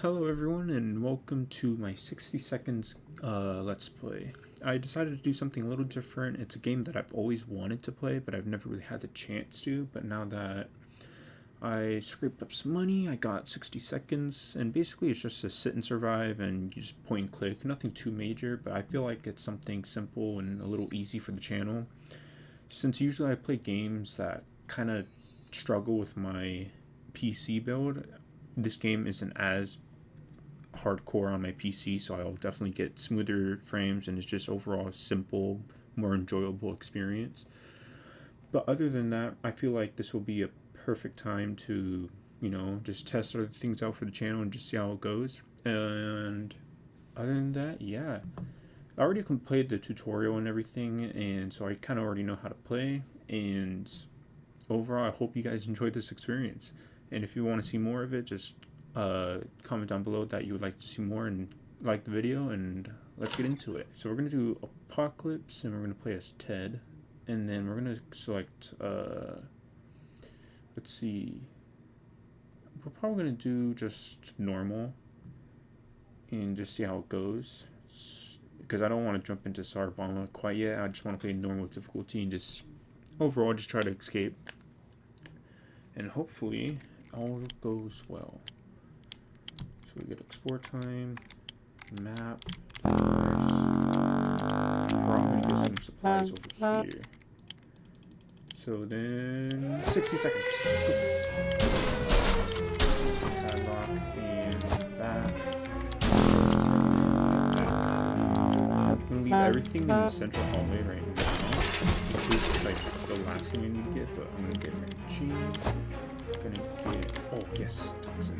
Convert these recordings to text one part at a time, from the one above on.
Hello everyone and welcome to my 60 seconds let's play. I decided to do something a little different. It's a game that I've always wanted to play but I've never really had the chance to, but now that I scraped up some money, I got 60 seconds, and basically it's just a sit and survive and you just point and click, nothing too major, but I feel like it's something simple and a little easy for the channel. Since usually I play games that kind of struggle with my PC build, this game isn't as hardcore on my PC, so I'll definitely get smoother frames and it's just overall a simple, more enjoyable experience. But other than that, I feel like this will be a perfect time to, just test other things out for the channel and just see how it goes. And other than that, yeah. I already completed the tutorial and everything, and so I kind of already know how to play. And overall, I hope you guys enjoyed this experience. And if you want to see more of it, just comment down below that you would like to see more and like the video, and let's get into it. So we're going to do Apocalypse, and we're going to play as Ted. And then we're going to select, let's see, we're probably going to do just normal and just see how it goes. Because I don't want to jump into Sarbama quite yet. I just want to play normal difficulty and just overall just try to escape. And hopefully all goes well. So we get export time, map, probably get some supplies over here. So then 60 seconds. Padlock and back. I'm gonna leave everything in the central hallway right now. It's like the last thing I need to get, but I'm gonna get machine. Gonna get, oh yes, toxin.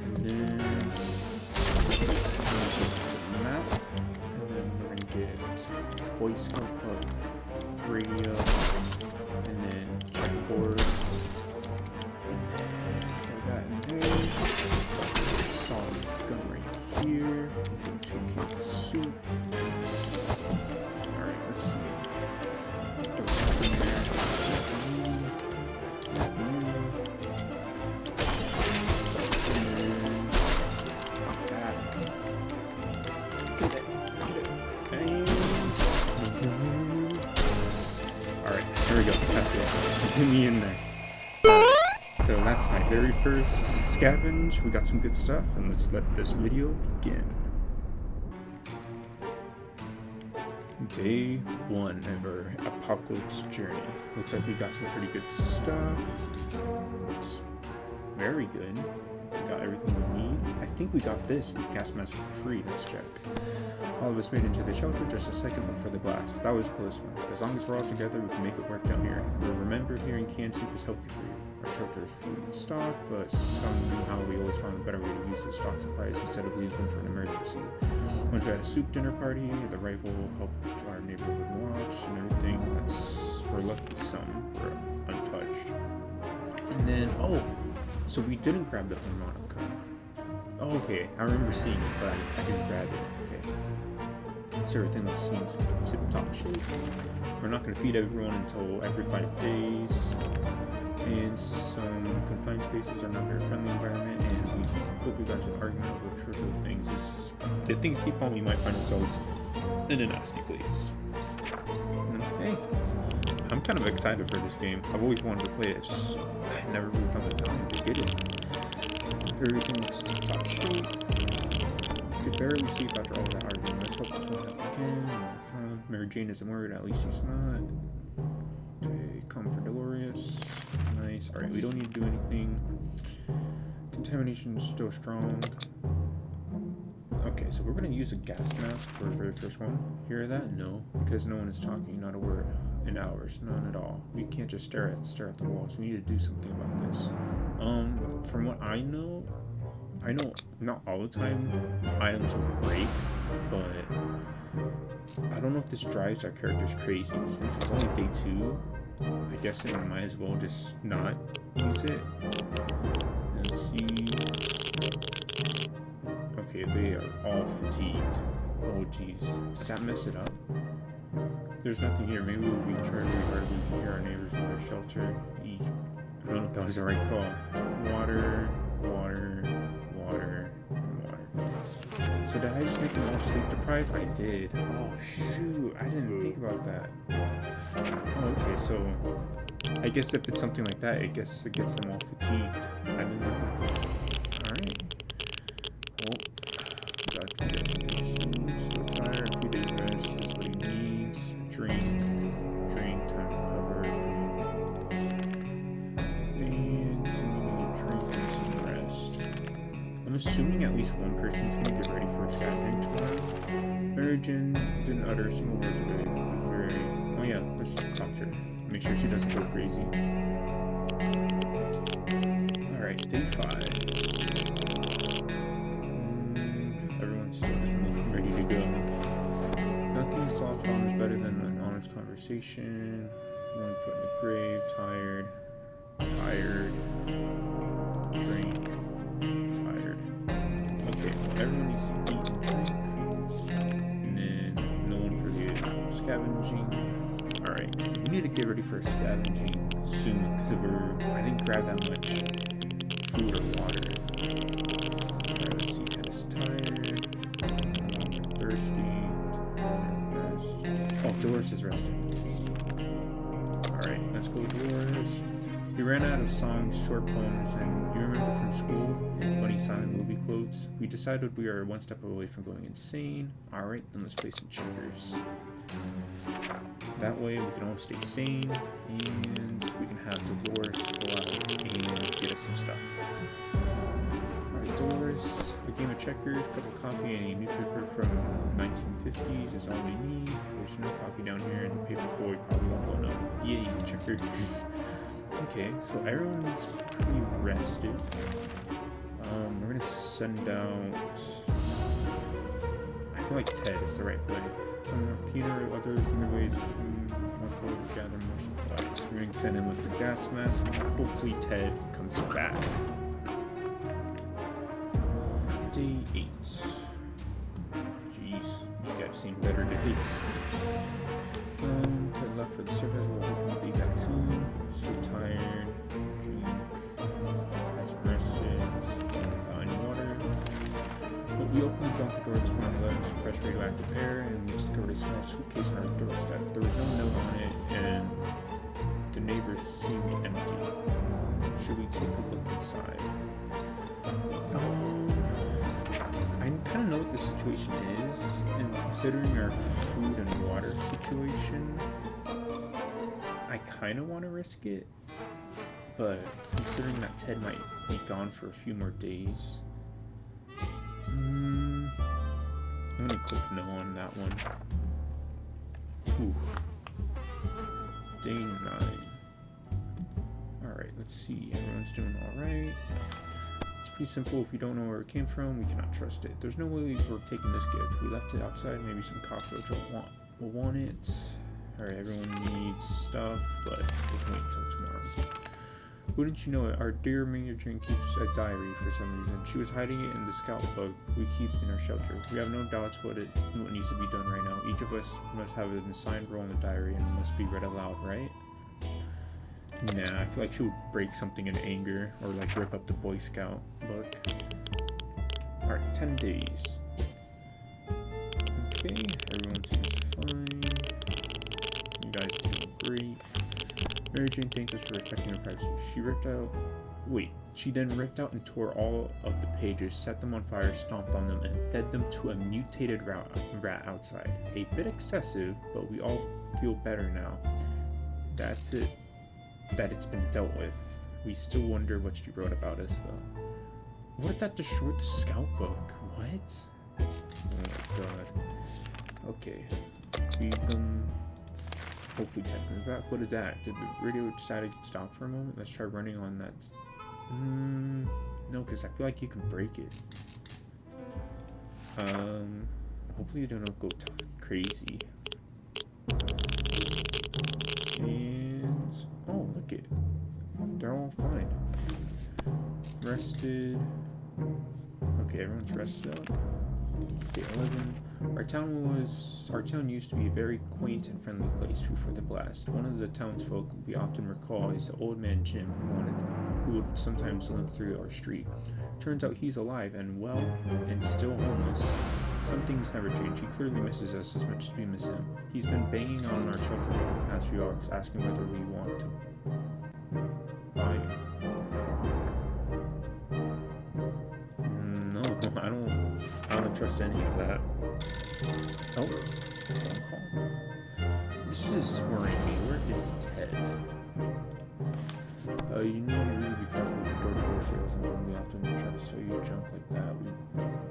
And then map. And then we're gonna get Boy Scout Book, radio, and then checkboard. And then put that in there. Solid gun right here. 2 cans of soup. Alright, let's see. Throw that in there. Alright, there we go. That's it. Get me in there. So that's my very first scavenge. We got some good stuff, and let's let this video begin. Day 1 of our apocalypse journey. Looks like we got some pretty good stuff. Looks very good. We got everything we need. I think we got this gas mask for free. Let's check. All of us made into the shelter just a second before the blast. That was a close one. As long as we're all together, we can make it work down here. But remember, here in canned soup is healthy for you. Our shelter is food and stock, but somehow we always found a better way to use those stock supplies instead of leaving them for an emergency. Once we had a soup dinner party, the rifle helped our neighborhood watch and everything. We're lucky some were untouched. And then, oh, so we didn't grab the harmonica. Oh, okay, I remember seeing it, but I didn't grab it. Okay. So everything seems tip-top shape. We're not going to feed everyone until every 5 days. And some confined spaces are not very friendly environment, and we quickly got to an argument over trivial things. If things keep on, we might find ourselves in a nasty place. Okay. I'm kind of excited for this game. I've always wanted to play it, it's just I never really found the time to get it. Everything looks top shape. You could barely sleep after all that argument. Let's hope this won't happen again. Mary Jane isn't worried, at least she's not. Okay, come for Dolores. Nice. Alright, we don't need to do anything. Contamination is still strong. Okay, so we're going to use a gas mask for the very first one. Hear that? No, because no one is talking, not a word in hours, none at all. We can't just stare at the walls. We need to do something about this. From what I know not all the time items will break, but I don't know if this drives our characters crazy. Since it's only day 2, I guess I might as well just not use it. Let's see. Okay, they are all fatigued. Oh jeez. Does that mess it up? There's nothing here. Maybe we'll recharge regarding here our neighbors in their shelter. I don't know if that was the right call. Water, water, water. So did I just make them all sleep deprived? I did. Oh shoot, I didn't think about that. Oh, okay, so I guess if it's something like that, I guess it gets them all fatigued. I didn't know that. Alright. Well, got 2 days of patience, still tired, a few days rest is what he needs. Drink, time to recover, drink. And continue to drink and some rest. I'm assuming at least one person's gonna get ready for a scavenging tomorrow. Mary Jane didn't utter a single word today. It was very... Oh yeah, let's talk to her. Make sure she doesn't go crazy. Alright, day 5. Everyone's still just ready to go. Nothing's soft is better than an honest conversation. 1 foot in the grave, tired. Drink. Okay, well, everyone needs to eat and drink. And then no one for the scavenging. Alright, we need to get ready for scavenging soon because I didn't grab that much food or water. Alright, let's see, Ted is tired. Thirsty. Rest. Oh, Dolores is resting. Alright, let's go, Dolores. We ran out of songs, short poems, and you remember from school, and funny silent movie quotes. We decided we are 1 step away from going insane. Alright, then let's play some checkers. That way we can all stay sane, and we can have Dolores go out and get us some stuff. Alright, Dolores, a game of checkers, cup of coffee, and a newspaper from the 1950s is all we need. There's no coffee down here, and the paper boy probably won't blow up. Yay, checkers. Okay, so everyone's pretty rested. We're gonna send out... I feel like Ted is the right play. Peter or others in the ways to gather more supplies. We're gonna send him with the gas mask. Hopefully Ted comes back. Day 8. Jeez, you guys seen better days. Ted left for the surface. We'll hopefully be back soon. So tired. Drink. Has rested. Without any water. But we opened the bunker door this morning, let in some fresh radioactive air, and we discovered a small suitcase on our doorstep. There was no note on it, and the neighbors seemed empty. Should we take a look inside? I kind of know what the situation is, and considering our food and water situation, I kind of want to risk it, but considering that Ted might be gone for a few more days, I'm gonna click no on that one. Ooh. Day 9. Alright, let's see. Everyone's doing alright. It's pretty simple. If we don't know where it came from, we cannot trust it. There's no way we're taking this gift. We left it outside. Maybe some cockroach will want it. Alright, everyone needs stuff, but we can wait until tomorrow. Wouldn't you know it, our dear Major Jane keeps a diary for some reason. She was hiding it in the scout book we keep in our shelter. We have no doubts what needs to be done right now. Each of us must have an assigned role in the diary and it must be read aloud, right? Nah, I feel like she would break something in anger or like rip up the Boy Scout book. Alright, 10 days. Okay, everyone seems fine. You guys are doing great. Mary Jane thanked us for respecting her privacy. She then ripped out and tore all of the pages, set them on fire, stomped on them, and fed them to a mutated rat outside. A bit excessive, but we all feel better now. That's it. That it's been dealt with. We still wonder what she wrote about us, though. What if that destroyed the scout book? What? Oh my god. Okay. Feed them. Hopefully Ted comes back. What is that? Did the radio decide to stop for a moment? Let's try running on that. No, because I feel like you can break it. Hopefully you don't go crazy. And oh, look it. They're all fine. Rested. Okay, everyone's rested up. Day 11. Our town used to be a very quaint and friendly place before the blast. One of the townsfolk we often recall is the old man Jim who would sometimes limp through our street. Turns out he's alive and well and still homeless. Some things never change. He clearly misses us as much as we miss him. He's been banging on our shelter for the past few hours, asking whether we want to buy it. No, I don't trust any of that. Oh, phone call. This is worrying me. Where is Ted? You know, we really be careful with the door-to-door sales, and when we often try to sell you junk like that, we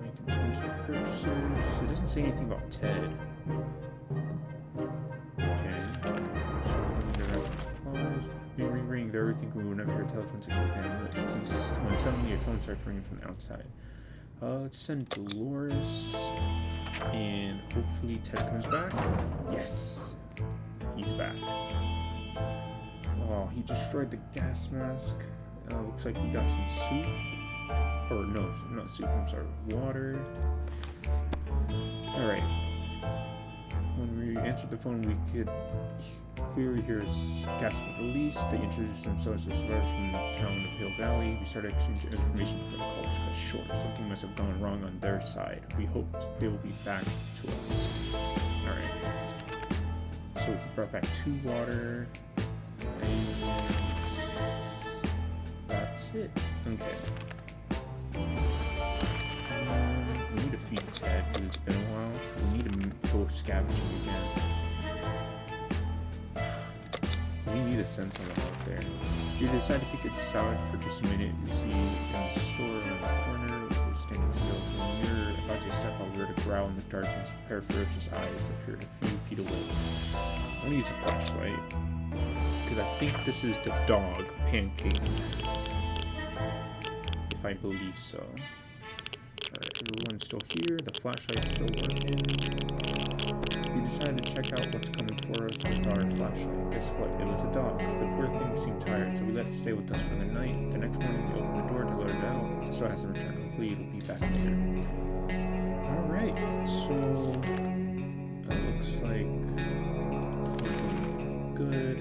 make impulsive purchases. It doesn't say anything about Ted. Okay. We ring. They're thinking whenever your telephone signal again, when suddenly your phone starts ringing from the outside. Let's send Dolores, and hopefully Ted comes back. Yes, he's back. Oh, he destroyed the gas mask. Looks like he got some soup. Or no, not soup, I'm sorry, water. Alright. When we answered the phone, we could clearly hear his gasp of release. They introduced themselves as survivors from the town of Hill Valley. We started exchanging information before the call was cut short. Something must have gone wrong on their side. We hoped they will be back to us. Alright. So he brought back 2 water. And that's it. Okay. We need to feed Ted because it's been a while. We need to go scavenging again. We need to send someone out there. You decide to pick a salad for just a minute. You see in the store around the corner, we're standing still in the mirror, about to step out, weird to growl in the darkness. A pair of ferocious eyes appeared a few feet away. I'm gonna use a flashlight. Because I think this is the dog, Pancake. If I believe so. Alright, everyone's still here. The flashlight's still working. We decided to check out what's coming for us with our flashlight. Guess what? It was a dog. The poor thing seemed tired, so we let it stay with us for the night. The next morning, we opened the door to let it out. It still hasn't returned. Hopefully, it'll be back later. Alright, so... It looks like... good.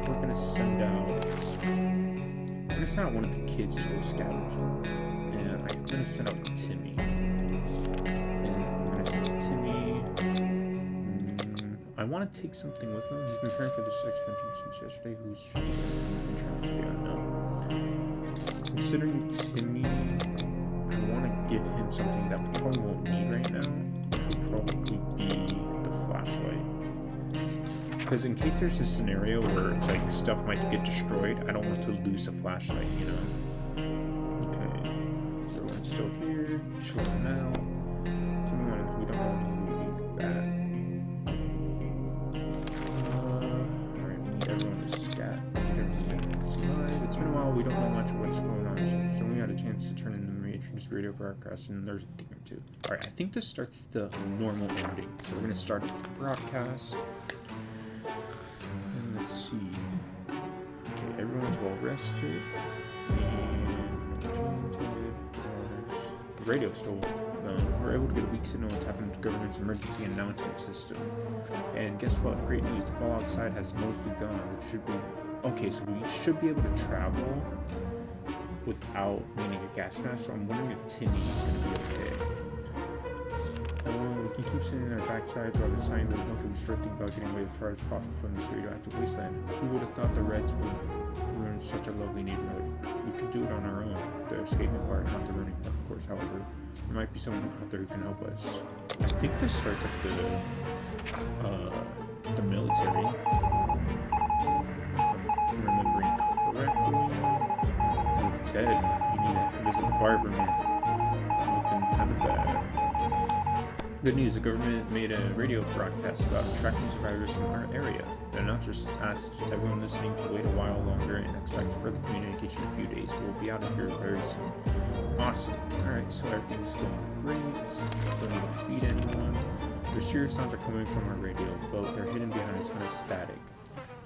We're gonna send out one of the kids to go scavenging, and I'm gonna send out Timmy. And we're gonna send out Timmy. I want to take something with him. He's been preparing for this expedition since yesterday. Who's been trying to the unknown? Considering Timmy, I want to give him something that we probably won't need right now, which will probably be the flashlight. Because in case there's a scenario where it's like stuff might get destroyed, I don't want to lose a flashlight, you know? Okay. So everyone's still here, chilling now. We don't know who will be back. Alright, we need everyone to scat. We need everyone to survive. It's been a while, we don't know much of what's going on, so we got a chance to turn in the Matrix radio broadcast, and there's a thing or two. Alright, I think this starts the normal ending. So we're going to start with the broadcast. Let's see. Okay, everyone's well rested. And the radio's still done. We're able to get a weak signal and tap into the government's emergency announcement system. And guess what? Great news. The fall outside has mostly gone, which should be... Okay, so we should be able to travel without needing a gas mask, so I'm wondering if Timmy's going to be okay. We can keep sitting in our backsides while the sign that we start thinking about getting away as far as possible from this radioactive wasteland. Who would have thought the Reds would ruin such a lovely neighborhood? We could do it on our own. The escaping part, not the running part, of course. However, there might be someone out there who can help us. I think this starts at the military. If I'm remembering correctly. Look, Ted, you need to visit the barber, man. Looking kind of bad. Good news, the government made a radio broadcast about tracking survivors in our area. The announcers asked everyone listening to wait a while longer and expect further communication in a few days. We'll be out of here very soon. Awesome. Alright, so everything's going great. Don't need to feed anyone. The serious sounds are coming from our radio, but they're hidden behind a ton of static.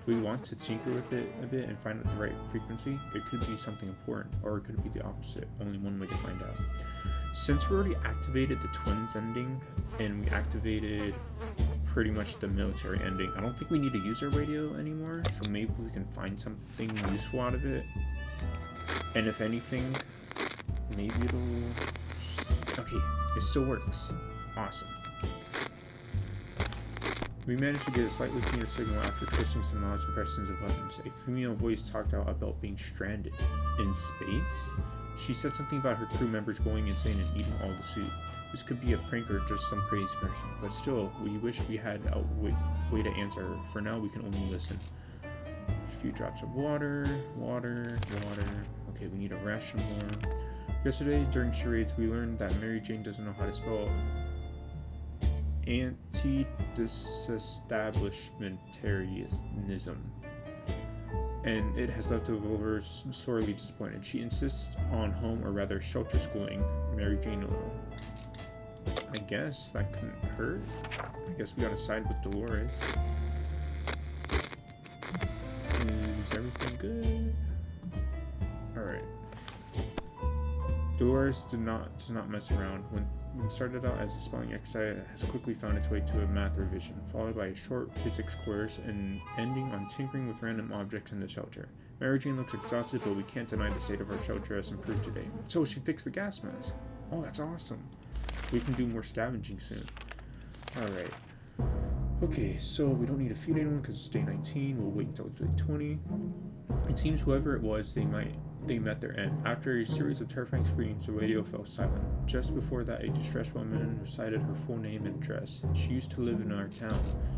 We want to tinker with it a bit and find out the right frequency. It could be something important, or it could be the opposite. Only one way to find out. Since we already activated the twins ending, and we activated pretty much the military ending, I don't think we need to use our radio anymore, so maybe we can find something useful out of it. And if anything, maybe it'll... Okay, it still works. Awesome. We managed to get a slightly cleaner signal after twisting some knobs and pressing of buttons. A female voice talked out about being stranded in space. She said something about her crew members going insane and eating all the soup. This could be a prank or just some crazy person, but still, we wish we had a way to answer her. For now, we can only listen. A few drops of water. Okay, we need a ration more. Yesterday, during charades, we learned that Mary Jane doesn't know how to spell anti-disestablishmentarianism, and it has left over sorely disappointed. She insists on home, or rather shelter schooling Mary Jane a little. I guess that couldn't hurt. I guess we gotta side with Dolores. Is everything good? Alright. Dolores does not mess around. When started out as a spelling exercise, it has quickly found its way to a math revision, followed by a short physics course and ending on tinkering with random objects in the shelter. Mary Jane looks exhausted, but we can't deny the state of our shelter has improved today. So she fixed the gas mask. Oh, that's awesome. We can do more scavenging soon. Alright. Okay, so we don't need to feed anyone because it's day 19. We'll wait until day 20. It seems whoever it was, they met their end. After a series of terrifying screams, the radio fell silent. Just before that, a distressed woman recited her full name and address. She used to live in our town.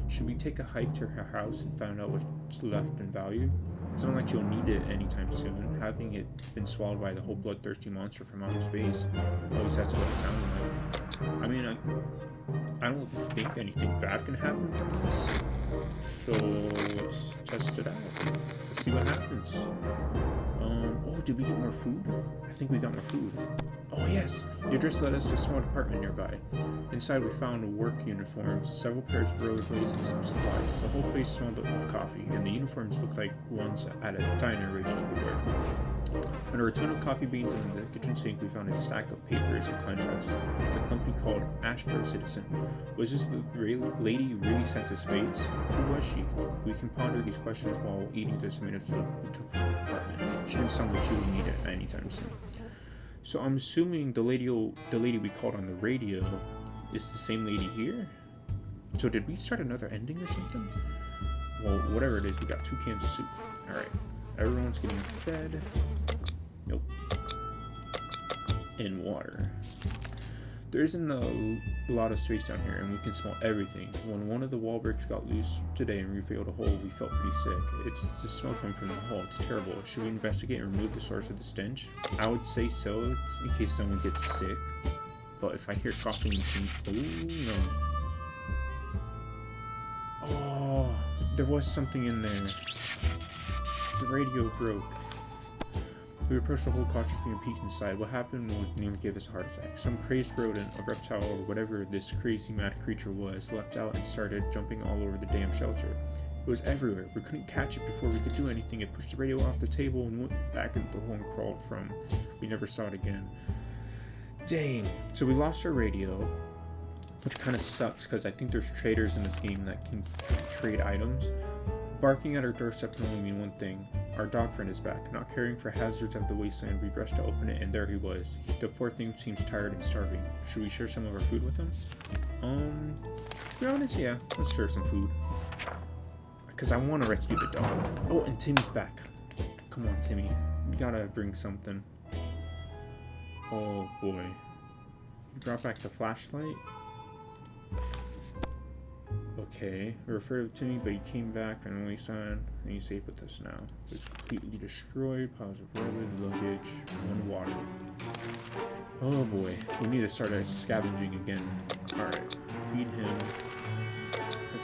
Should we take a hike to her house and find out what's left in value? It's not like you'll need it anytime soon, having it been swallowed by the whole bloodthirsty monster from outer space. At least that's what it sounded like. I mean, I don't think anything bad can happen from this. So let's test it out. Let's see what happens. Oh, did we get more food? I think we got more food. Oh yes, the address led us to a small apartment nearby. Inside we found work uniforms, several pairs of rollerblades, and some supplies. The whole place smelled of coffee, and the uniforms looked like ones at a diner register would wear. Under a ton of coffee beans in the kitchen sink, we found a stack of papers and contracts. The company called Astro Citizen. Was this the lady really sent to space? Who was she? We can ponder these questions while eating this minute food we took from the apartment. She didn't sound like she would need it anytime soon. So I'm assuming the lady we called on the radio is the same lady here? So did we start another ending or something? Well, whatever it is, we got 2 cans of soup. Alright. Everyone's getting fed. Nope. And water. There isn't a lot of space down here, and we can smell everything. When one of the wall bricks got loose today and refilled a hole, we felt pretty sick. It's the smoke coming from the hole. It's terrible. Should we investigate and remove the source of the stench? I would say so, in case someone gets sick. But if I hear coughing and things, oh no. Oh, there was something in there. The radio broke. We approached the hole cautiously and peeked inside. What happened would nearly give us a heart attack. Some crazed rodent, a reptile, or whatever this crazy mad creature was, leapt out and started jumping all over the damn shelter. It was everywhere. We couldn't catch it before we could do anything. It pushed the radio off the table and went back into the hole and crawled from. We never saw it again. Dang. So we lost our radio, which kind of sucks because I think there's traders in this game that can trade items. Barking at our doorstep can only mean one thing. Our dog friend is back. Not caring for hazards of the wasteland, we rushed to open it, and there he was. The poor thing seems tired and starving. Should we share some of our food with him? To be honest, yeah. Let's share some food. Because I want to rescue the dog. Oh, and Timmy's back. Come on, Timmy. You gotta bring something. Oh, boy. You brought back the flashlight? Okay, we referred to Timmy, but he came back and only son, and he's safe with us now. It's completely destroyed, piles of rubber, luggage, and water. Oh boy, we need to start our scavenging again. Alright, feed him,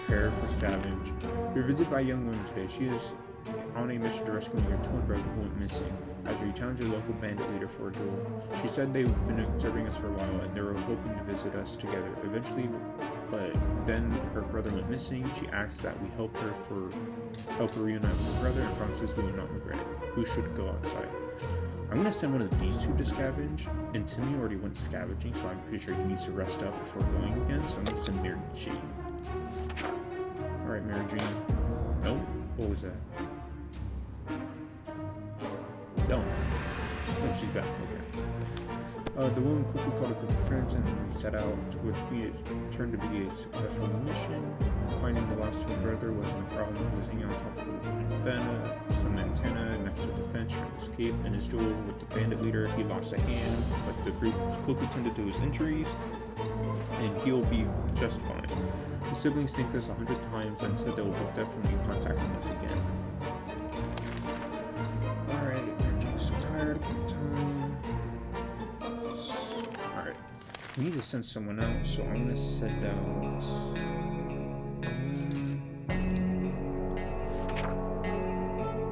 prepare for scavenge. We were visited by a young woman today. She is on a mission to rescue your twin brother who went missing. After you challenged a local bandit leader for a duel, she said they've been observing us for a while and they were hoping to visit us together. Eventually, but then her brother went missing. She asks that we help her reunite with her brother and promises we will not regret it. Who should go outside? I'm gonna send one of these two to scavenge, and Timmy already went scavenging, so I'm pretty sure he needs to rest up before going again, so I'm gonna send Mary Jane. Alright, Mary Jane. Nope. What was that? No. Oh, she's back. Okay. The woman quickly called a group of friends and set out what turned to be a successful mission. Finding the lost twin brother wasn't a problem. He was hanging on top of some antenna next to the fence trying to escape. In his duel with the bandit leader, he lost a hand, but the group quickly tended to his injuries, and he'll be just fine. The siblings think this 100 times and said they will definitely be contacting us again. Alright, I'm so tired of time. Alright, we need to send someone out, so I'm gonna send out.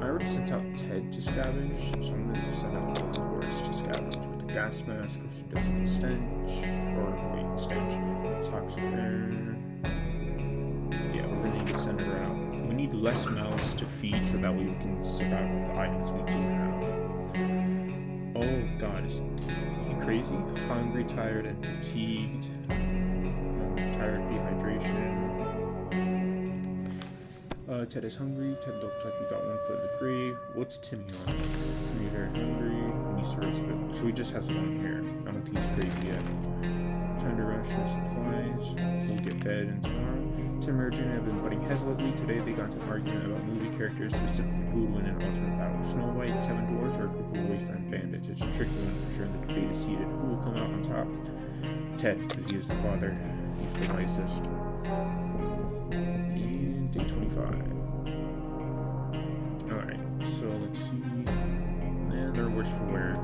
I already sent out Ted to scavenge, so I'm gonna send out Dolores to scavenge with the gas mask, because she doesn't get stench. Toxic air. Yeah, we're gonna need to send her out. We need less mouths to feed so that way we can survive with the items we do have. Oh god, is he crazy? Hungry, tired, and fatigued. Tired, dehydration. Ted is hungry. Ted looks like he got one foot in the grave. What's Timmy on? Timmy very hungry. He needs to rest a bit. So he just has long hair. I don't think he's crazy yet. Time to ration supplies. We'll get fed and tomorrow. Tim and Mary Jane have been butting heads lately. Today they got into an argument about movie characters, specifically who would win an ultimate battle. Snow White, Seven Dwarfs, or a group of wasteland bandits. It's a tricky one for sure. The debate is heated. Who will come out on top? Ted, because he is the father. He's the nicest. And day 25. Alright, so let's see. Man, they're worse for wear.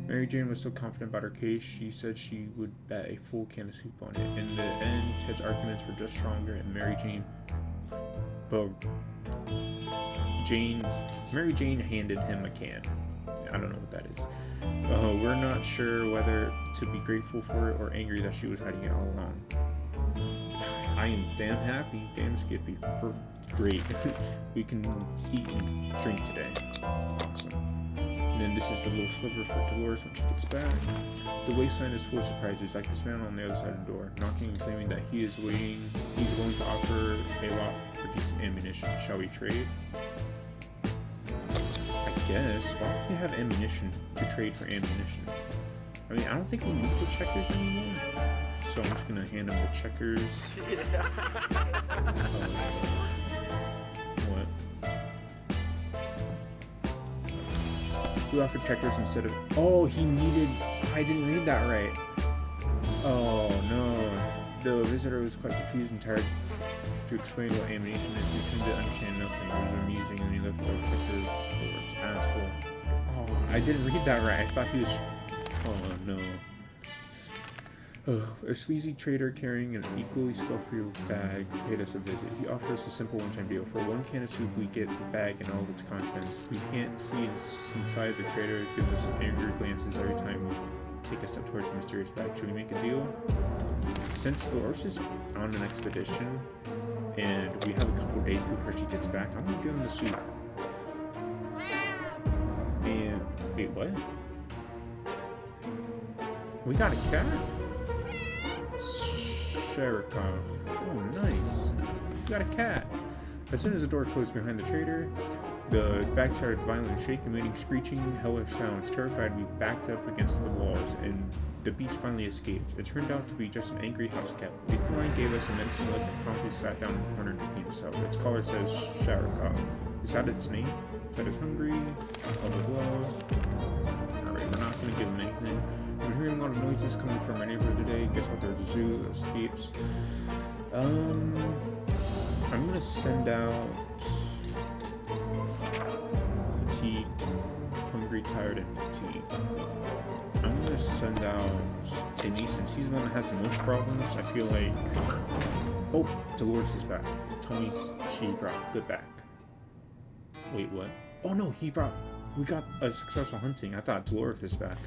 Mary Jane was so confident about her case, she said she would bet a full can of soup on it. In the end, Ted's arguments were just stronger, and Mary Jane handed him a can. I don't know what that is. We're not sure whether to be grateful for it or angry that she was hiding it all along. I am damn happy, damn Skippy, for great. We can eat and drink today. Awesome. And then this is the little sliver for Dolores when she gets back. The wasteland is full of surprises, like this man on the other side of the door, knocking and claiming that he's willing to offer a lot for decent ammunition. Shall we trade? I guess. Why would we have ammunition to trade for ammunition? I mean, I don't think we need the checkers anymore. So I'm just gonna hand him the checkers. What? We offered checkers instead of. Oh, he needed. I didn't read that right. Oh no. The visitor was quite confused and tired to explain what ammunition is. He couldn't understand nothing. It was amusing, and he left the checkers towards asshole. Oh, I didn't read that right. I thought he was. Oh no. A sleazy trader carrying an equally scruffy bag paid us a visit. He offered us a simple one-time deal. For one can of soup, we get the bag and all of its contents. We can't see inside. The trader gives us angry glances every time we take a step towards the mysterious bag. Should we make a deal? Since Dolores is on an expedition, and we have a couple days before she gets back, I'm gonna give him the soup. And wait, what? We got a cat? Sharikov. Oh, nice. We got a cat. As soon as the door closed behind the trader, the bag started violently shaking, emitting screeching, hellish sounds. Terrified, we backed up against the walls, and the beast finally escaped. It turned out to be just an angry house cat. The feline gave us a menacing look and promptly sat down in the corner to clean itself. Its collar says Sharikov. Is that its name? That is hungry. Blah blah blah. Alright, we're not gonna give him anything. I'm hearing a lot of noises coming from our neighborhood today. Guess what? There's a zoo that escapes. I'm gonna send out fatigued, hungry, tired, and fatigued. I'm gonna send out Timmy since he's the one that has the most problems. I feel like Oh, Dolores is back. Tell me she brought good back. Wait, what? Oh no, we got a successful hunting. I thought Dolores was back.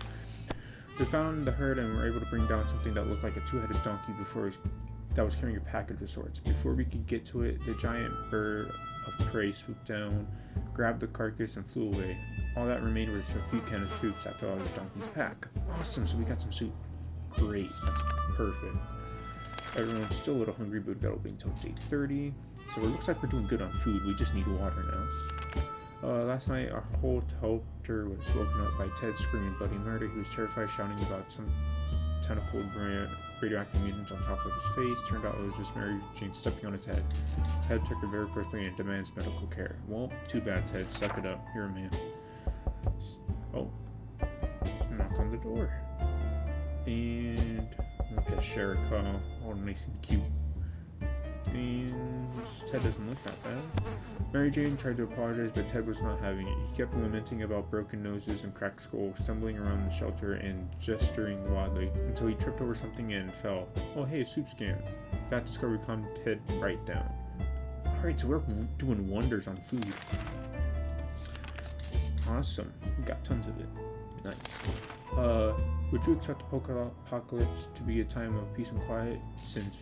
We found the herd and were able to bring down something that looked like a two-headed donkey that was carrying a package of sorts. Before we could get to it, the giant bird of prey swooped down, grabbed the carcass, and flew away. All that remained was a few canned soups after all the donkey's pack. Awesome, so we got some soup. Great, that's perfect. Everyone's still a little hungry, but we gotta wait until it's 8:30. So it looks like we're doing good on food, we just need water now. Last night, our whole helper was woken up by Ted screaming bloody murder. He was terrified, shouting about some tentacled radioactive mutants on top of his face. Turned out it was just Mary Jane stepping on his head. Ted took it very personally and demands medical care. Well, too bad, Ted. Suck it up. You're a man. Oh. Knock on the door. And look at Sherika, all nice and cute. And Ted doesn't look that bad. Mary Jane tried to apologize, but Ted was not having it. He kept lamenting about broken noses and cracked skulls, stumbling around the shelter and gesturing wildly, until he tripped over something and fell. Oh hey, a soup scan. That discovery calmed Ted right down. Alright, so we're doing wonders on food. Awesome. We got tons of it. Nice. Would you expect the apocalypse to be a time of peace and quiet, since,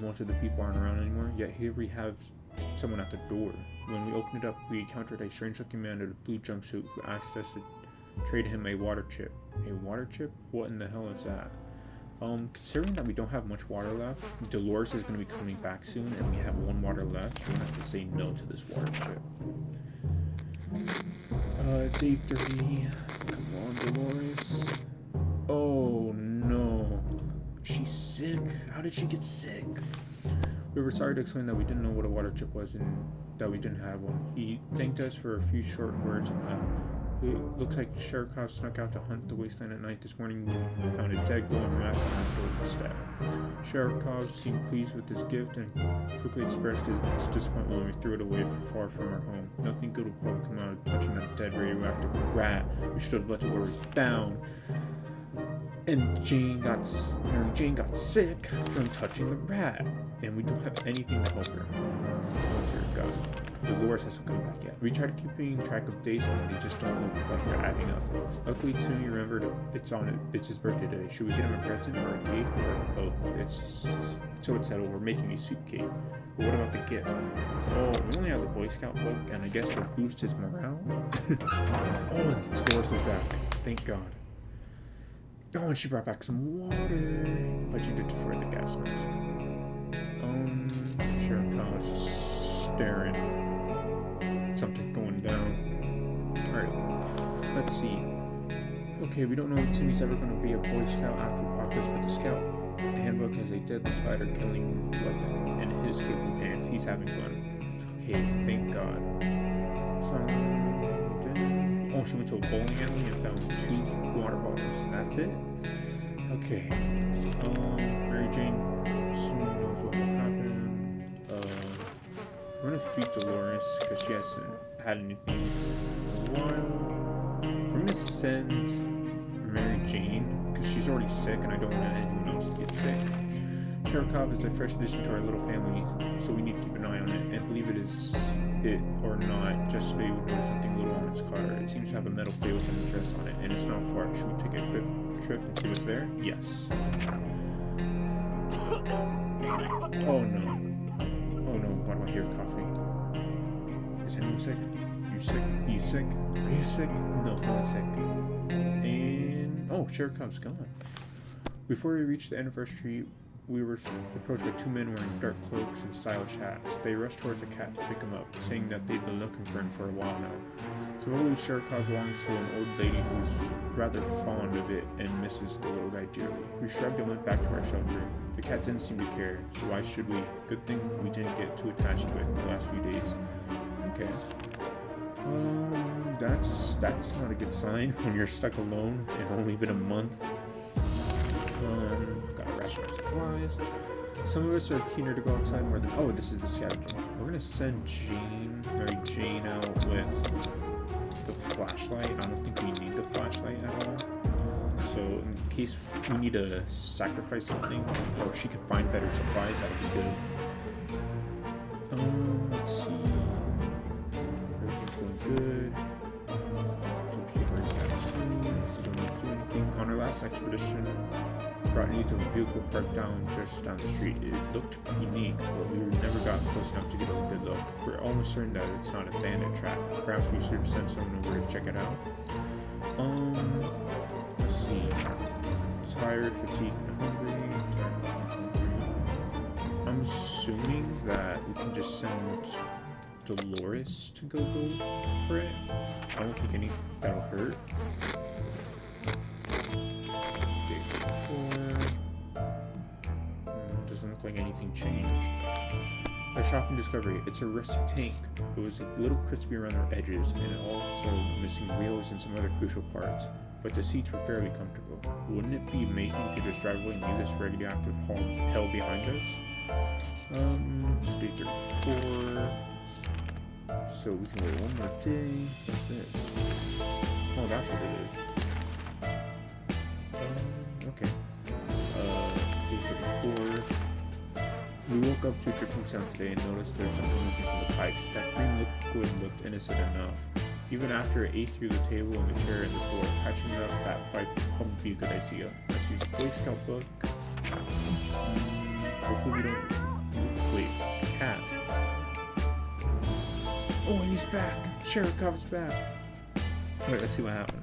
most of the people aren't around anymore? Yet here we have someone at the door. When we opened it up, we encountered a strange-looking man in a blue jumpsuit who asked us to trade him a water chip. A water chip? What in the hell is that? Considering that we don't have much water left, Dolores is going to be coming back soon, and we have one water left, so we're going to have to say no to this water chip. Day 30. Come on, Dolores. Oh no. She's sick? How did she get sick? We were sorry to explain that we didn't know what a water chip was and that we didn't have one. He thanked us for a few short words and left. It looks like Sherikov snuck out to hunt the wasteland at night this morning. We found a dead glowing rat on our door instead. Sherikov seemed pleased with this gift and quickly expressed his disappointment when we threw it away far from our home. Nothing good will probably come out of touching that dead radioactive rat. We should have let the worry down. And Jane got sick from touching the rat, and we don't have anything to help her. Oh dear God. Dolores hasn't come back yet. We tried keeping track of days, and they just don't look like they're adding up. Luckily, Timmy remembered it's his birthday today. Should we get him a present or a cake or both? So it's settled. We're making a soup cake. But what about the gift? Oh, we only have the Boy Scout book, and I guess it'll boost his morale. Oh, and Dolores is back. Thank God. Oh, and she brought back some water. But she did destroy the gas mask. Sherika was just staring. Something's going down. Alright, let's see. Okay, we don't know if Timmy's ever going to be a Boy Scout after Apocalypse, but the Scout handbook has a deadly spider killing weapon in his capable hands. He's having fun. Okay, thank God. Oh, she went to a bowling alley and found 2 water bottles. That's it? Okay. Mary Jane soon knows what will happen. We're gonna feed Dolores because she hasn't had anything in a while. We're gonna send Mary Jane because she's already sick and I don't want anyone else to get sick. Sherikov is a fresh addition to our little family, so we need to keep an eye on it and believe it is it or not. Just today we noticed something little on its car. It seems to have a metal plate with an address on it, and it's not far. Should we take a quick trip and see what's there? Yes. Oh no. Oh no, why do I hear coughing? Is anyone sick? You sick? You sick? Are you sick? No, I'm not sick. And oh, Sherikov's gone. Before we reached the anniversary, we were approached by 2 men wearing dark cloaks and stylish hats. They rushed towards a cat to pick him up, saying that they'd been looking for him for a while now. Supposedly, Sherikov belongs to an old lady who's rather fond of it and misses the little guy dearly. We shrugged and went back to our shelter. The cat didn't seem to care, so why should we? Good thing we didn't get too attached to it the last few days. Okay. That's not a good sign when you're stuck alone and only been a month. Got a ration of supplies. Some of us are keener to go outside more than... Oh, this is the scavenger. We're gonna send Mary Jane out with the flashlight. I don't think we need the flashlight at all. So in case we need to sacrifice something, or she can find better supplies, that would be good. Let's see. Everything's going good. Don't keep our tabs soon. We don't need to do anything. On our last expedition, brought news of a vehicle parked just down the street. It looked unique, but we never got close enough to get a good look. We're almost certain that it's not a bandit trap. Perhaps we should send someone over to check it out. Let's see. Tired, fatigued, and hungry. I'm assuming that we can just send Dolores to go for it. I don't think that'll hurt. Day 34. Doesn't look like anything changed. A shocking discovery. It's a rusty tank. It was a little crispy around the edges, and it also missing wheels and some other crucial parts. But the seats were fairly comfortable. Wouldn't it be amazing to just drive away and leave this radioactive hell behind us? It's day 34. So we can wait one more day. What's this? Oh, that's what it is. Okay. Day 34. We woke up to a dripping sound today and noticed there's something leaking from the pipes. That green liquid looked innocent enough. Even after it ate through the table and the chair and the floor, patching it up that pipe would be a good idea. Let's use a Boy Scout book. Hopefully we don't... Wait, cat. Oh, and he's back! Sherikov's back! Alright, let's see what happened.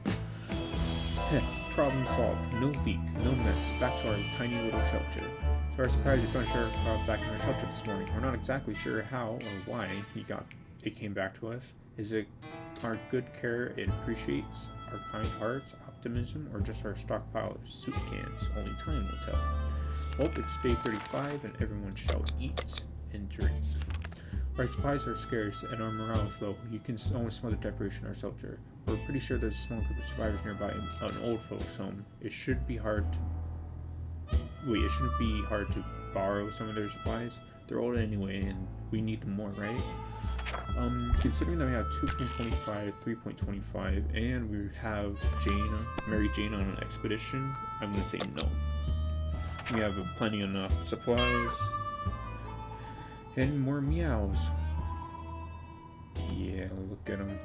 Problem solved. No leak, no mess. Back to our tiny little shelter. To our surprise, we found Sheriff back in our shelter this morning. We're not exactly sure how or why it came back to us. Is it our good care it appreciates, our kind hearts, optimism, or just our stockpile of soup cans? Only time will tell. Well, it's day 35 and everyone shall eat and drink. Our supplies are scarce and our morale is low. You can almost smell the deprivation in our shelter. We're pretty sure there's a small group of survivors nearby an old folks' home. It shouldn't be hard to borrow some of their supplies. They're old anyway, and we need them more, right? Considering that we have 2.25, 3.25, and we have Mary Jane on an expedition, I'm gonna say no. We have plenty enough supplies. And more meows. Yeah, look at him.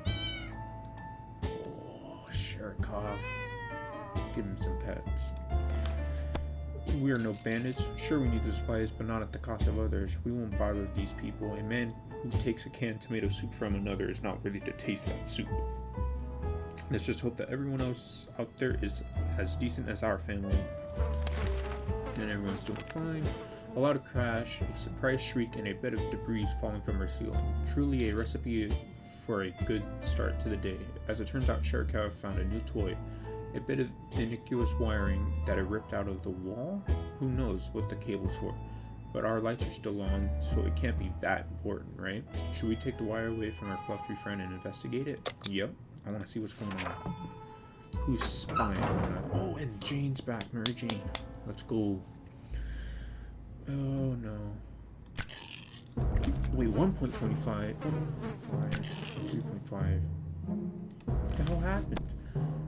Oh, Sherikov. Give him some pets. We are no bandits. Sure, we need the supplies, but not at the cost of others. We won't bother these people. A man who takes a canned tomato soup from another is not worthy to taste that soup. Let's just hope that everyone else out there is as decent as our family. And everyone's doing fine. A loud crash, a surprise shriek, and a bed of debris falling from our ceiling. Truly a recipe for a good start to the day. As it turns out, Sherikov found a new toy. A bit of innocuous wiring that it ripped out of the wall? Who knows what the cable's for? But our lights are still on, so it can't be that important, right? Should we take the wire away from our fluffy friend and investigate it? Yep. I want to see what's going on. Who's spying on us? Oh, and Jane's back. Mary Jane. Let's go. Oh, no. Wait, 1.25? 3.5. What the hell happened?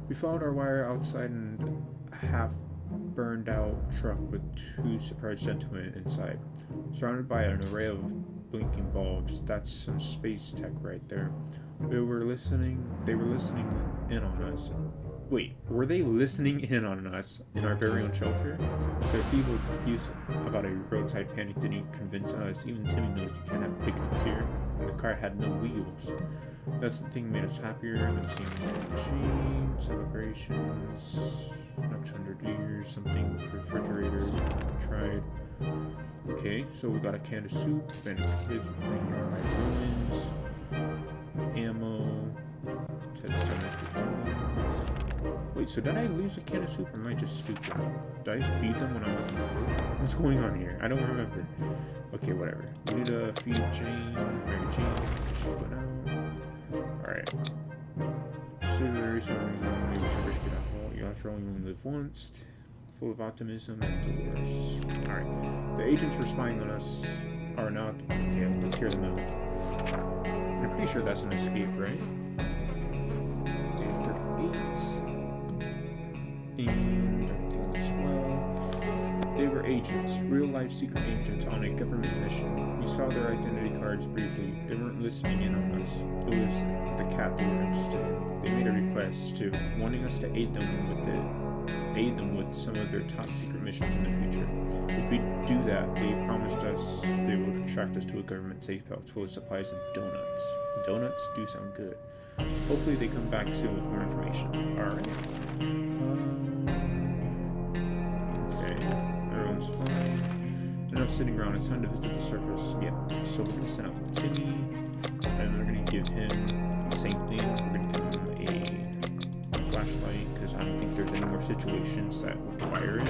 We followed our wire outside and a half burned out truck with two surprised gentlemen inside. Surrounded by an array of blinking bulbs. That's some space tech right there. They were listening in on us. Wait, were they listening in on us in our very own shelter? Their feeble excuse about a roadside panic didn't convince us. Even Timmy knows you can't have picnics here. The car had no wheels. That's the thing that made us happier than seeing Jane, celebrations, next 100 years, something with refrigerators, tried. Okay, so we got a can of soup, and kids playing nearby ruins, ammo, wait, so did I lose a can of soup, or am I just stupid? Did I feed them when I was in school? What's going on here? I don't remember. Okay, whatever. We need to feed Jane, Mary Jane, she went out. Alright. So there is something maybe we should risk it out. You after all, you only live once. Full of optimism and Dolores. Alright. The agents were spying on us are not. Okay, let's hear them out. I'm pretty sure that's an escape, right? Day 38. And everything as well. Day were agents, real-life secret agents on a government mission. We saw their identity cards briefly. They weren't listening in on us. It was the cat they were interested in. They made a request too, wanting us to aid them with some of their top secret missions in the future. If we do that, they promised us they would attract us to a government safe house full of supplies and donuts. Donuts do sound good. Hopefully they come back soon with more information. Alright. Okay. Everyone's fine. They're not sitting around. It's time to visit the surface. Yeah. So we're going to send out Timmy. And we're going to give him the same thing. We're going to give him a flashlight. Because I don't think there's any more situations that require it.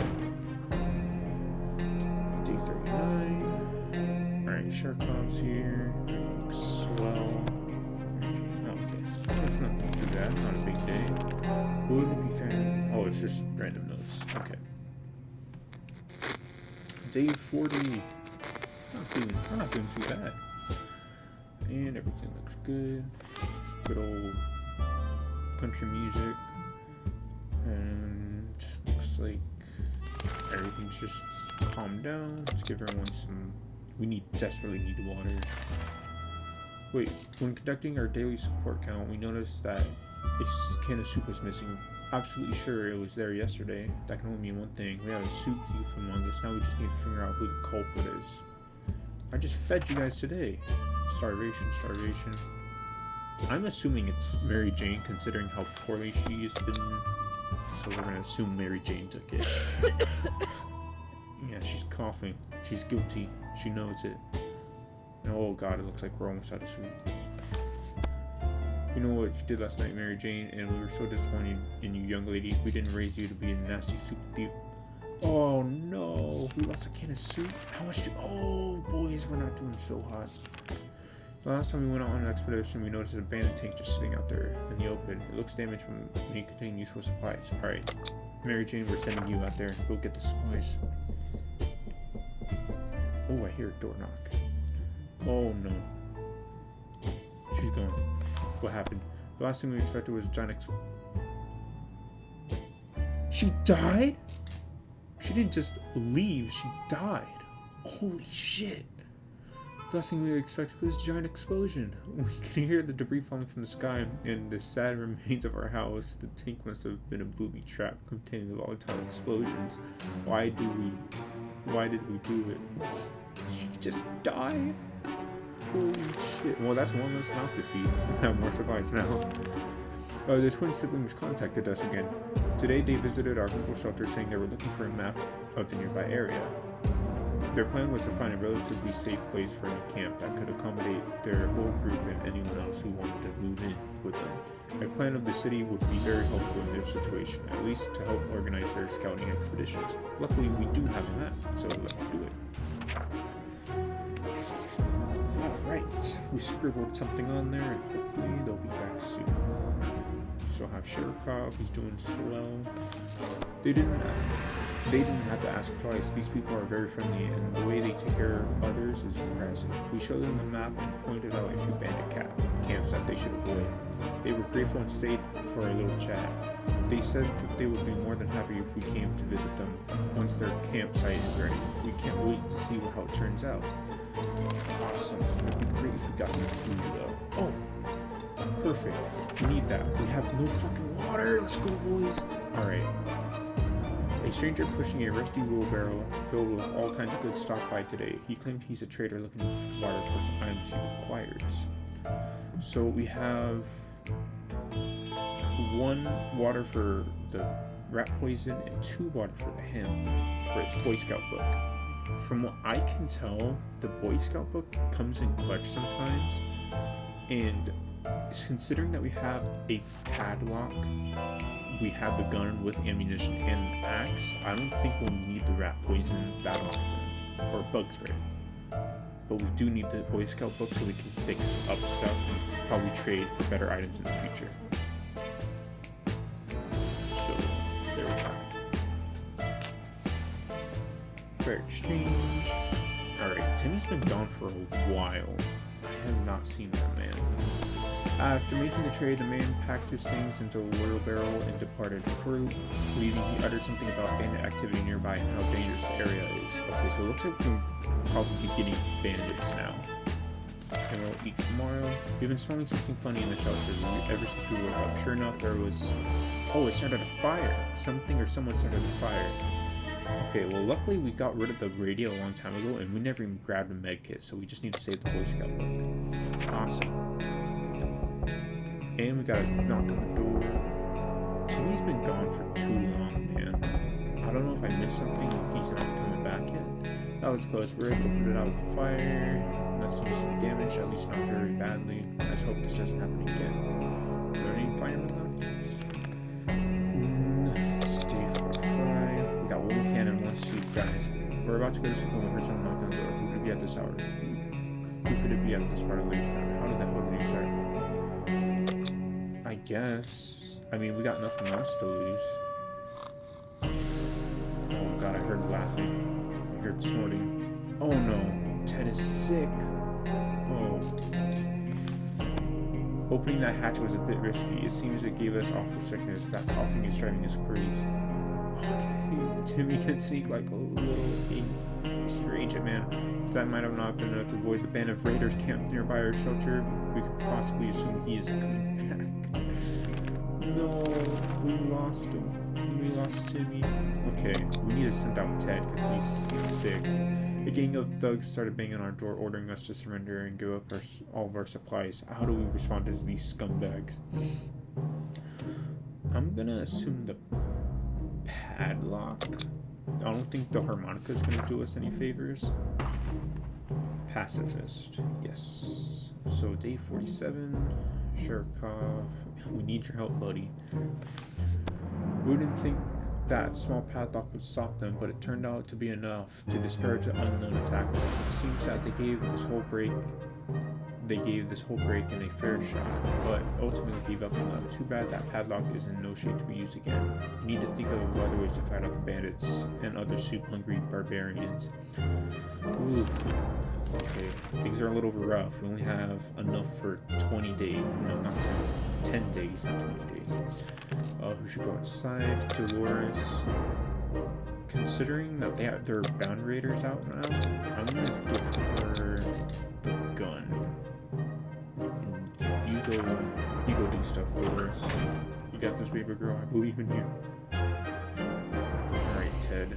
Day 39. Alright. Sharkov's here. Everything's swell. It's not too bad, not a big day. Would it be fair? Oh, it's just random notes. Okay. Day 40. We're not doing too bad. And everything looks good. Good old country music. And looks like everything's just calmed down. Let's give everyone some... We desperately need water. Wait, when conducting our daily support count, we noticed that a can of soup was missing. Absolutely sure it was there yesterday. That can only mean one thing. We have a soup thief among us. Now we just need to figure out who the culprit is. I just fed you guys today. Starvation. I'm assuming it's Mary Jane, considering how poorly she's been. So we're gonna assume Mary Jane took it. Yeah, she's coughing. She's guilty. She knows it. Oh god, it looks like we're almost out of soup. You know what you did last night, Mary Jane, and we were so disappointed in you, young lady. We didn't raise you to be a nasty soup thief. Oh no, we lost a can of soup? How much oh boys, we're not doing so hot. The last time we went out on an expedition, we noticed an abandoned tank just sitting out there in the open. It looks damaged from may contain useful supplies. Alright, Mary Jane, we're sending you out there. Go get the supplies. Oh, I hear a door knock. Oh no. She's gone. What happened? The last thing we expected was a giant She died? She didn't just leave, she died. Holy shit. The last thing we expected was a giant explosion. We can hear the debris falling from the sky and the sad remains of our house. The tank must have been a booby trap containing the volatile explosions. Why did we do it? She just died? Holy shit. Well, that's one less mouth to feed. We have more supplies now. The twin siblings contacted us again. Today they visited our local shelter saying they were looking for a map of the nearby area. Their plan was to find a relatively safe place for a new camp that could accommodate their whole group and anyone else who wanted to move in with them. A plan of the city would be very helpful in their situation, at least to help organize their scouting expeditions. Luckily, we do have a map, so let's do it. Alright, we scribbled something on there, and hopefully they'll be back soon. So have Shirkov, he's doing swell. They didn't have to ask twice. These people are very friendly, and the way they take care of others is impressive. We showed them the map and pointed out a few bandit camps that they should avoid. They were grateful and stayed for a little chat. They said that they would be more than happy if we came to visit them once their campsite is ready. We can't wait to see how it turns out. Awesome. It'd be great if we got some food though. Oh! Perfect. We need that. We have no fucking water. Let's go, boys. Alright. A stranger pushing a rusty wheelbarrow filled with all kinds of good stock by today. He claimed he's a trader looking for water for some items he requires. So we have 1 water for the rat poison and 2 water for the hemp for its Boy Scout book. From what I can tell, the Boy Scout book comes in clutch sometimes, and considering that we have a padlock, we have the gun with ammunition and an axe, I don't think we'll need the rat poison that often, or bug spray. But we do need the Boy Scout book so we can fix up stuff and probably trade for better items in the future. So, there we go. Fair exchange. Alright, Timmy's been gone for a while. I have not seen that man. After making the trade, the man packed his things into a wheelbarrow and departed. Before leaving, he uttered something about bandit activity nearby and how dangerous the area is. Okay, so it looks like we're probably getting bandits now. And we'll eat tomorrow. We've been smelling something funny in the shelter ever since we woke up. Sure enough, there was... Oh, it started a fire. Something or someone started a fire. Okay, well, luckily we got rid of the radio a long time ago, and we never even grabbed a med kit, so we just need to save the Boy Scout book. Awesome. And we got a knock on the door. Timmy's been gone for too long, man. I don't know if I missed something, if he's not coming back yet. That was close. We're able to put it out with the fire. Let's do some damage, at least not very badly. Let's hope this doesn't happen again. Are there any firemen left? Stay 45. We got one cannon, one suit, guys. We're about to go to school and heard someone knock on the door. Who could it be at this hour? Who could it be at this part of the lakefront? How did that did you start? I guess. I mean, we got nothing else to lose. Oh god, I heard laughing. I heard snorting. Oh no, Ted is sick. Oh. Opening that hatch was a bit risky. It seems it gave us awful sickness. That coughing is driving us crazy. Okay, Timmy can sneak like a little secret agent man. That might have not been enough to avoid the band of raiders camped nearby our shelter. We could possibly assume he is coming back. No, we lost him. We lost Timmy. Okay, we need to send out Ted because he's sick. A gang of thugs started banging on our door, ordering us to surrender and give up all of our supplies. How do we respond to these scumbags? I'm gonna assume the padlock. I don't think the harmonica is gonna do us any favors. Pacifist, yes. So day 47, Sherkov. We need your help, buddy. We didn't think that small padlock would stop them, but it turned out to be enough to discourage the unknown attackers. It seems that they gave this whole break in a fair shot, but ultimately gave up on them. Too bad that padlock is in no shape to be used again. We need to think of other ways to fight out the bandits and other soup-hungry barbarians. Ooh. Okay, things are a little rough. We only have enough for 20 days. No, not 10 days, not 20 days. Who should go outside? Dolores. Considering that they have their bound raiders out now, I'm gonna give her the gun. And you go do stuff, Dolores. You got this, baby girl. I believe in you. Alright, Ted.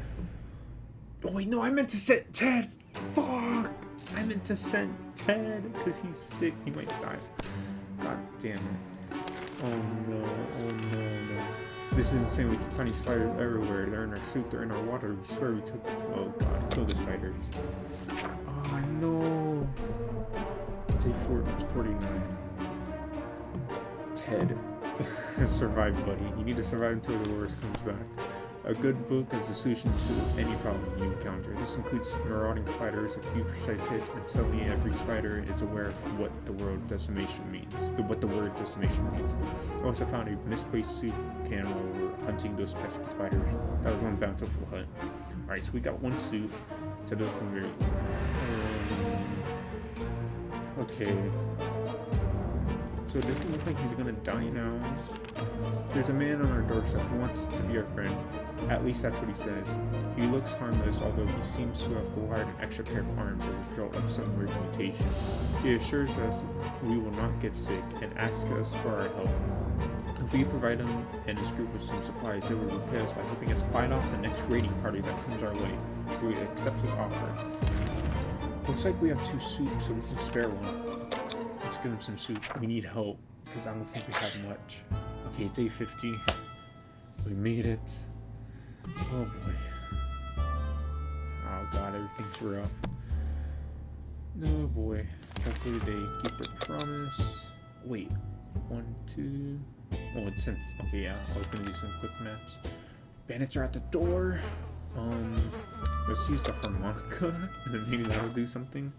Oh wait, no, I meant to send Ted! Fuck! I meant to send Ted because he's sick. He might die. God damn it. Oh no. This is insane. We keep finding spiders everywhere. They're in our soup, they're in our water. We swear we took... Oh god, kill the spiders. Oh no. Day 49. Ted. Survive, buddy. You need to survive until Dolores comes back. A good book is a solution to any problem you encounter. This includes marauding spiders, a few precise hits, and suddenly every spider is aware of what the word decimation means. I also found a misplaced soup can while we were hunting those pesky spiders. That was one bountiful hunt. Alright, so we got one soup. To the hungry. Okay. So it doesn't look like he's gonna die now. There's a man on our doorstep who wants to be our friend. At least that's what he says. He looks harmless, although he seems to have acquired an extra pair of arms as a result of some weird mutation. He assures us we will not get sick and asks us for our help. If we provide him and his group with some supplies, they will repay us by helping us fight off the next raiding party that comes our way. Should we accept his offer? Looks like we have 2 soups, so we can spare one. Let's give him some soup. We need help, because I don't think we have much. Okay, day 50. We made it. Oh boy. Oh god, everything's rough. Oh boy. Hopefully they keep their promise. Wait. 1, 2... Oh, it's since... Okay, yeah. I was gonna do some quick maps. Bandits are at the door. Let's use the harmonica, and then maybe that'll do something.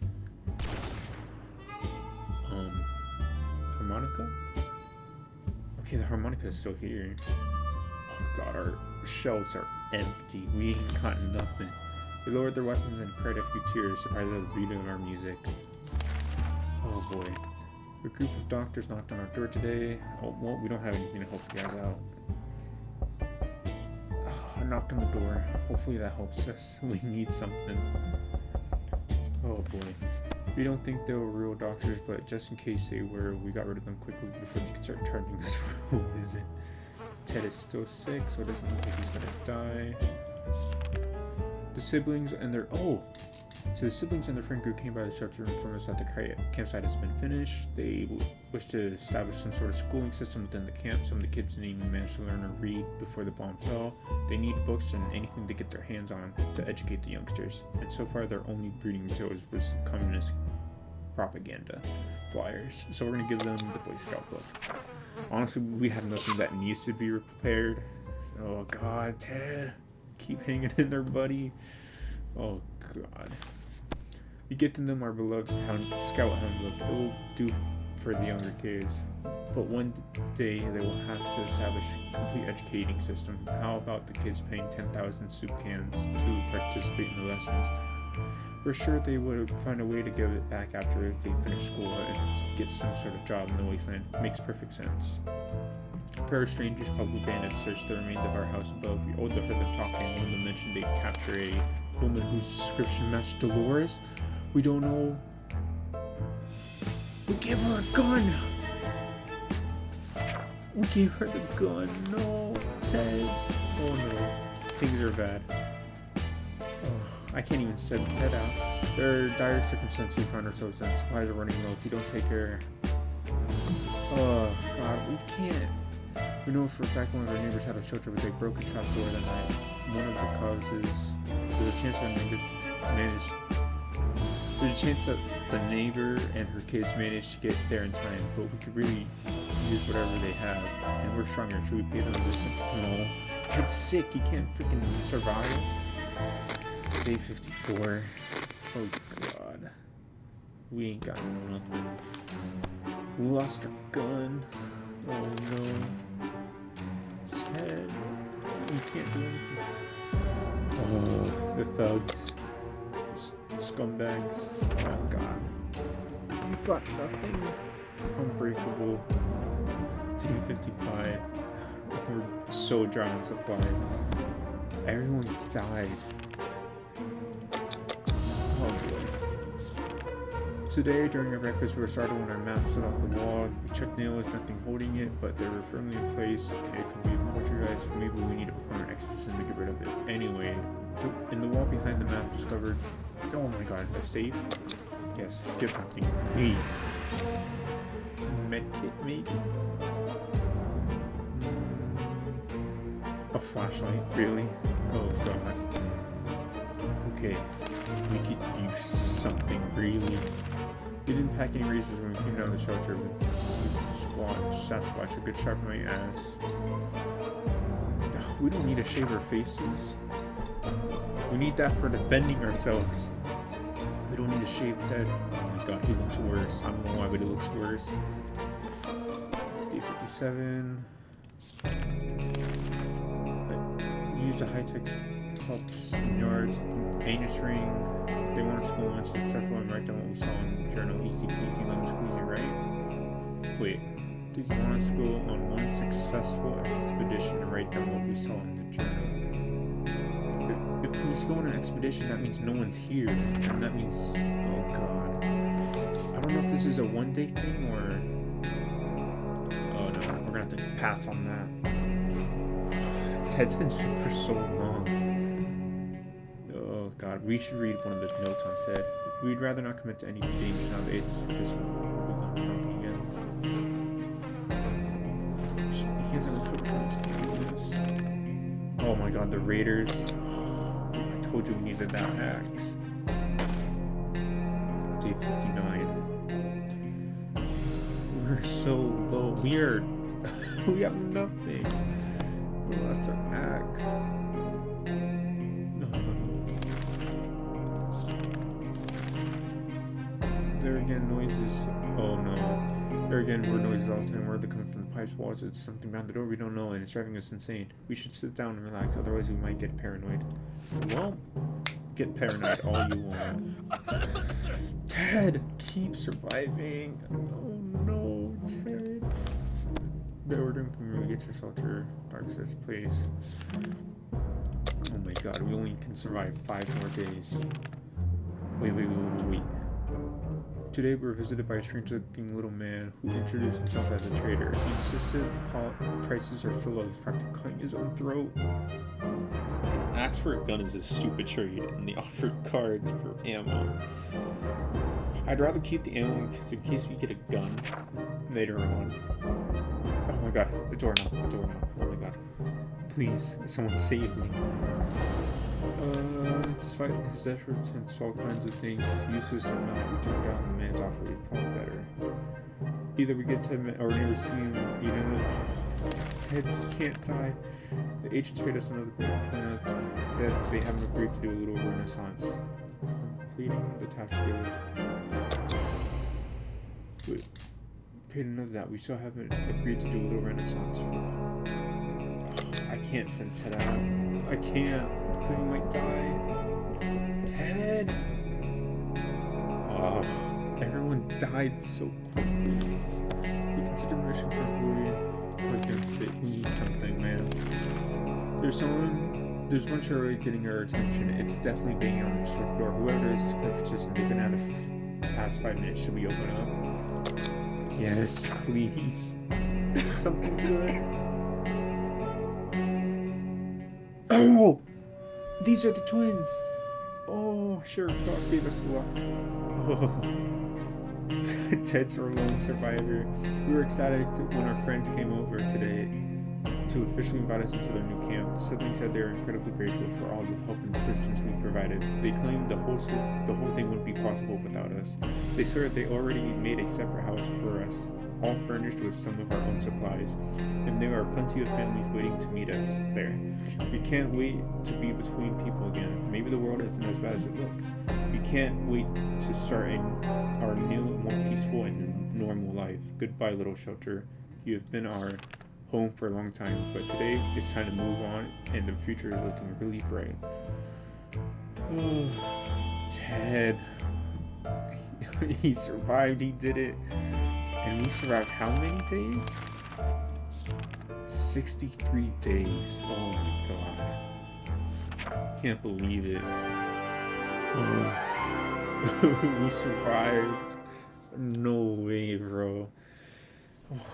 Harmonica? Okay, the harmonica is still here. Oh god, our shelves are empty. We ain't got nothing. They lowered their weapons and cried a few tears, surprised at the beating of our music. Oh boy. A group of doctors knocked on our door today. Oh, well, we don't have anything to help you guys out. A knock on the door. Hopefully that helps us. We need something. Oh boy. We don't think they were real doctors, but just in case they were, we got rid of them quickly before they could start charging us for a visit. Ted is still sick, so it doesn't look like he's gonna die. The siblings and their So the siblings and their friend group came by the shelter to inform us that the campsite has been finished. They wish to establish some sort of schooling system within the camp. Some of the kids didn't even manage to learn to read before the bomb fell. They need books and anything to get their hands on to educate the youngsters. And so far their only breeding materials was communist propaganda flyers. So we're going to give them the Boy Scout book. Honestly, we have nothing that needs to be repaired. Oh god, Ted. Keep hanging in there, buddy. Oh god. We gifted them our beloved Scout handbook. It will do for the younger kids. But one day they will have to establish a complete educating system. How about the kids paying 10,000 soup cans to participate in the lessons? We're sure they would find a way to give it back after they finish school and get some sort of job in the wasteland. Makes perfect sense. A pair of strangers, probably bandits, searched the remains of our house above. We overheard them talking. One of them mentioned they'd capture a woman whose description matched Dolores. We don't know. We gave her a gun. We gave her the gun. No, Ted. Oh no, things are bad. I can't even send Ted out. There are dire circumstances we find ourselves in. Supplies are running low. If we don't take care. Oh god, we can't. We know for a fact one of our neighbors had a shelter with a broken trap door that night. One of the causes. There's a chance that the neighbor and her kids managed to get there in time, but we could really use whatever they have, and we're stronger. Should we pay them this? No. Ted's sick. He can't freaking survive. Day 54. Oh god. We ain't got nothing. We lost our gun. Oh no. Ted. We can't do anything. Oh, the thugs. Scumbags. Oh god. We got nothing. Unbreakable. Day 55. We're so dry on supplies. Everyone died. Today, during our breakfast, we were startled when our map stood off the wall. We checked nails, nothing holding it, but they were firmly in place. It could be poltergeist. Maybe we need to perform an exorcism to get rid of it. Anyway, in the wall behind the map, discovered. Oh my god, a safe? Yes, get something, please. Medkit, maybe? A flashlight, really? Oh god. Okay, we could use something, really. We didn't pack any razors when we came down the shelter. Sasquatch, a good sharp my ass. We don't need to shave our faces. We need that for defending ourselves. We don't need to shave Ted. Oh my god, he looks worse. I don't know why, but he looks worse. Day 57. Use the high-tech cups and yards. Anus ring. They want us to go on successful and write down what we saw in the journal. Easy peasy, lemon squeezy, right? Wait. Do you want us to go on one successful expedition and write down what we saw in the journal? If we go on an expedition, that means no one's here. And that means... Oh god. I don't know if this is a one-day thing or... Oh no, we're gonna have to pass on that. Ted's been sick for so long. Oh god, we should read one of the notes on Ted. We'd rather not commit to any danger nowadays. This one, again. He hasn't put this. Oh my god, the Raiders. I told you we needed that axe. Day 59. We're so low. We have nothing. We lost our axe. There again, noises. Oh no. There again, we're noises all the time. Where are they coming from? The pipes, walls, it's something behind the door we don't know, and it's driving us insane. We should sit down and relax, otherwise we might get paranoid. Well, get paranoid all you want. Ted, keep surviving. Oh no, Ted. The order can get your shelter. Dark says, please. Oh my god, we only can survive 5 more days. Wait. Today we were visited by a strange-looking little man who introduced himself as a trader. He insisted prices are so low, he's practically cutting his own throat. Ask for a gun is a stupid trade, and they offered cards for ammo. I'd rather keep the ammo in case we get a gun later on. Oh my god, the door knock. Oh my god. Please, someone save me. Despite his efforts and all kinds of things, useless or not, we turned down the man's offer. He'd probably better. Either we get to him or never see him, you know. Ted can't die. The agents paid us another planet that they haven't agreed to do a little renaissance. Completing the task goals. Wait, paid another that. We still haven't agreed to do a little renaissance for. I can't send Ted out. I can't, because he might die. Ted! Everyone died so quickly. We consider the mission carefully. We're against it. We need something, man. There's one sure way getting our attention. It's definitely banging on the door. Whoever it is quite persistent. They've been at it for the past 5 minutes. Should we open up? Yes, please. Something good. Oh! These are the twins! Oh, sure, God gave us luck. Oh. Ted's our lone survivor. We were ecstatic when our friends came over today to officially invite us into their new camp. The siblings said they are incredibly grateful for all the help and assistance we've provided. They claimed the whole thing wouldn't be possible without us. They swear they already made a separate house for us, all furnished with some of our own supplies, and there are plenty of families waiting to meet us there. We can't wait to be between people again. Maybe the world isn't as bad as it looks. We can't wait to start our new, more peaceful and normal life. Goodbye, little shelter. You have been our home for a long time, but today it's time to move on, and the future is looking really bright. Oh, Ted. He survived, he did it. And we survived how many days? 63 days. Oh my god. Can't believe it. Oh. We survived. No way, bro. Oh.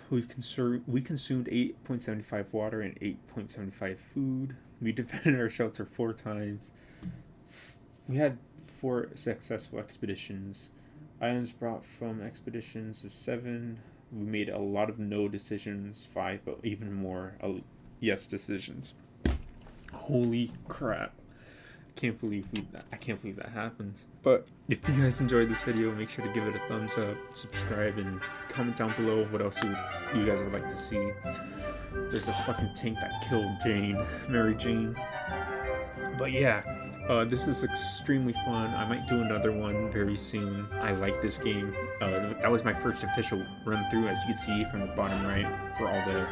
We consumed 8.75 water and 8.75 food. We defended our shelter 4 times. We had 4 successful expeditions. Items brought from expeditions is 7. We made a lot of no decisions, 5, but even more yes decisions. Holy crap. I can't believe that happened. But if you guys enjoyed this video, make sure to give it a thumbs up, subscribe, and comment down below what else you guys would like to see. There's a fucking tank that killed Mary Jane. But yeah, this is extremely fun. I might do another one very soon. I like this game. That was my first official run through, as you can see from the bottom right, for all the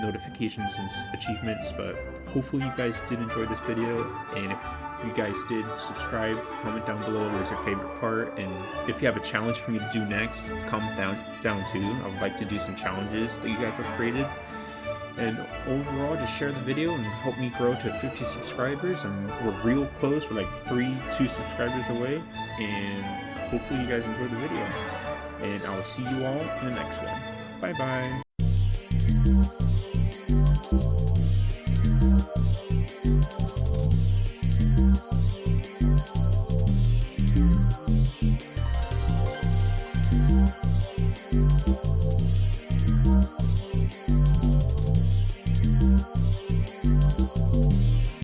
notifications and achievements. But hopefully you guys did enjoy this video, and if you guys did, subscribe, comment down below what was your favorite part, and if you have a challenge for me to do next, comment down too. I would like to do some challenges that you guys have created. And overall, just share the video and help me grow to 50 subscribers. And we're real close. We're like 2 subscribers away. And hopefully you guys enjoyed the video. And I will see you all in the next one. Bye bye.